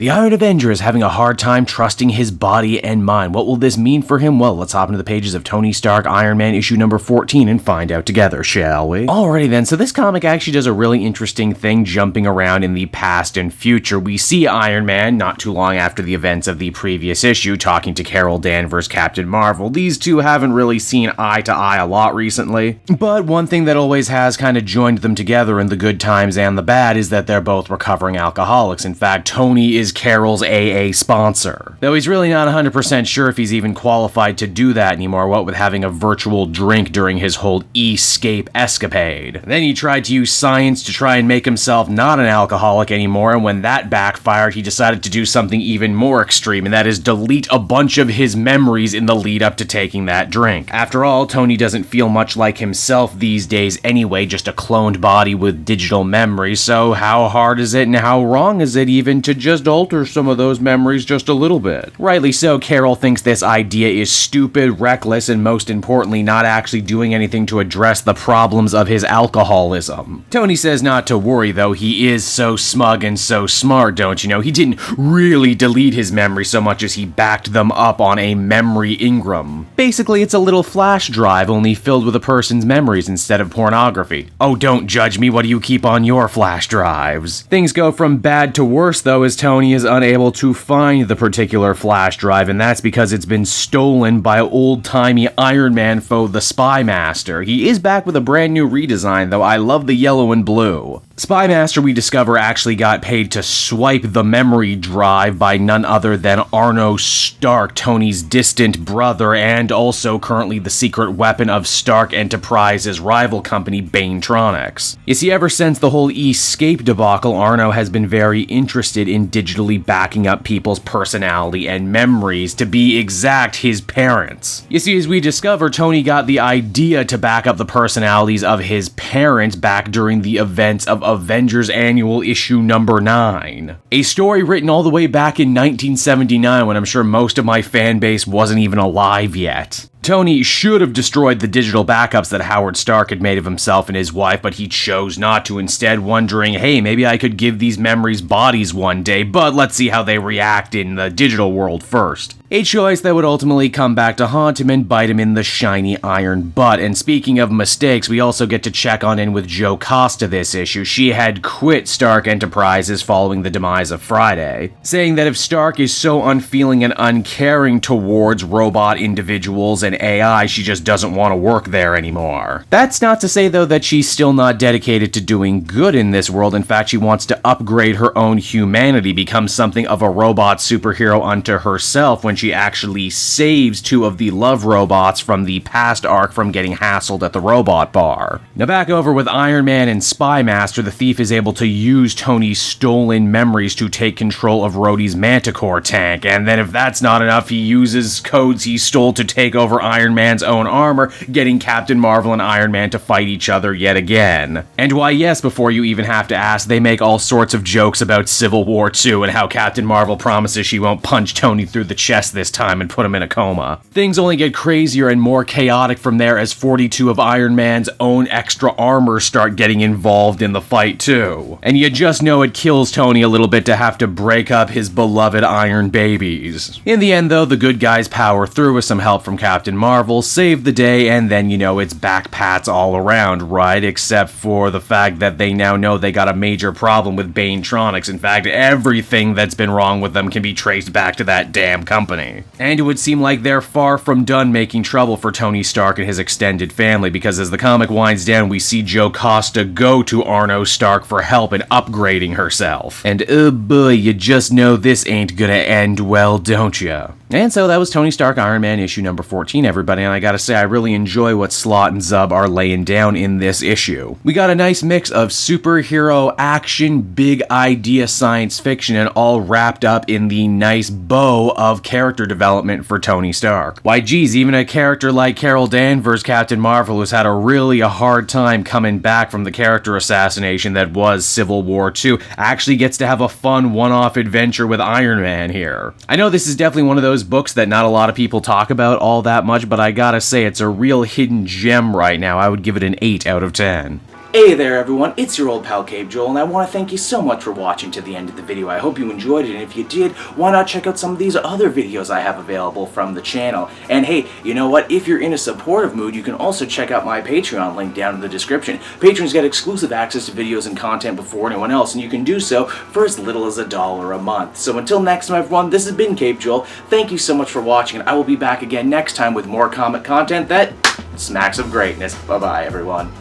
The Iron Avenger is having a hard time trusting his body and mind. What will this mean for him? Well, let's hop into the pages of Tony Stark Iron Man issue number 14 and find out together, shall we? Alrighty then, so this comic actually does a really interesting thing jumping around in the past and future. We see Iron Man not too long after the events of the previous issue talking to Carol Danvers, Captain Marvel. These two haven't really seen eye to eye a lot recently, but one thing that always has kind of joined them together in the good times and the bad is that they're both recovering alcoholics. In fact, Tony is Carol's AA sponsor, though he's really not 100% sure if he's even qualified to do that anymore, what with having a virtual drink during his whole escape escapade. Then he tried to use science to try and make himself not an alcoholic anymore, and when that backfired, he decided to do something even more extreme, and that is delete a bunch of his memories in the lead up to taking that drink. After all, Tony doesn't feel much like himself these days anyway, just a cloned body with digital memories, so how hard is it and how wrong is it even to just alter some of those memories just a little bit? Rightly so, Carol thinks this idea is stupid, reckless, and most importantly, not actually doing anything to address the problems of his alcoholism. Tony says not to worry though, he is so smug and so smart, don't you know? He didn't really delete his memory so much as he backed them up on a memory engram. Basically, it's a little flash drive only filled with a person's memories instead of pornography. Oh, don't judge me, what do you keep on your flash drives? Things go from bad to worse though, as Tony is unable to find the particular flash drive, and that's because it's been stolen by old-timey Iron Man foe, the Spy Master. He is back with a brand new redesign though, I love the yellow and blue. Spy Master, we discover, actually got paid to swipe the memory drive by none other than Arno Stark, Tony's distant brother, and also currently the secret weapon of Stark Enterprises' rival company, Banetronics. You see, ever since the whole escape debacle, Arno has been very interested in digitally backing up people's personality and memories, to be exact, his parents. You see, as we discover, Tony got the idea to back up the personalities of his parents back during the events of Avengers Annual Issue number 9. A story written all the way back in 1979 when I'm sure most of my fan base wasn't even alive yet. Tony should have destroyed the digital backups that Howard Stark had made of himself and his wife, but he chose not to, instead wondering, hey, maybe I could give these memories bodies one day, but let's see how they react in the digital world first. A choice that would ultimately come back to haunt him and bite him in the shiny iron butt. And speaking of mistakes, we also get to check on in with Jo Costa this issue. She had quit Stark Enterprises following the demise of Friday, saying that if Stark is so unfeeling and uncaring towards robot individuals and AI, she just doesn't want to work there anymore. That's not to say though that she's still not dedicated to doing good in this world. In fact, she wants to upgrade her own humanity, become something of a robot superhero unto herself, when she actually saves two of the love robots from the past arc from getting hassled at the robot bar. Now back over with Iron Man and Spy Master, the thief is able to use Tony's stolen memories to take control of Rhodey's Manticore tank, and then if that's not enough, he uses codes he stole to take over Iron Man's own armor, getting Captain Marvel and Iron Man to fight each other yet again. And why yes, before you even have to ask, they make all sorts of jokes about Civil War II and how Captain Marvel promises she won't punch Tony through the chest this time and put him in a coma. Things only get crazier and more chaotic from there as 42 of Iron Man's own extra armor start getting involved in the fight too. And you just know it kills Tony a little bit to have to break up his beloved Iron babies. In the end though, the good guys power through with some help from Captain Marvel, save the day, and then you know it's back pats all around, right? Except for the fact that they now know they got a major problem with Banetronics. In fact, everything that's been wrong with them can be traced back to that damn company. And it would seem like they're far from done making trouble for Tony Stark and his extended family, because as the comic winds down, we see Jo Costa go to Arno Stark for help in upgrading herself. And oh boy, you just know this ain't gonna end well, don't ya? And so that was Tony Stark Iron Man issue number 14, everybody, and I gotta say, I really enjoy what Slott and Zub are laying down in this issue. We got a nice mix of superhero action, big idea science fiction, and all wrapped up in the nice bow of character development for Tony Stark. Why geez, even a character like Carol Danvers, Captain Marvel, who's had a hard time coming back from the character assassination that was Civil War II, actually gets to have a fun one-off adventure with Iron Man here. I know this is definitely one of those books that not a lot of people talk about all that much, but I gotta say, it's a real hidden gem right now. I would give it an 8 out of 10. Hey there everyone, it's your old pal Cape Joel, and I want to thank you so much for watching to the end of the video. I hope you enjoyed it, and if you did, why not check out some of these other videos I have available from the channel. And hey, you know what, if you're in a supportive mood, you can also check out my Patreon link down in the description. Patrons get exclusive access to videos and content before anyone else, and you can do so for as little as $1 a month. So until next time everyone, this has been Cape Joel. Thank you so much for watching, and I will be back again next time with more comic content that smacks of greatness. Bye bye everyone.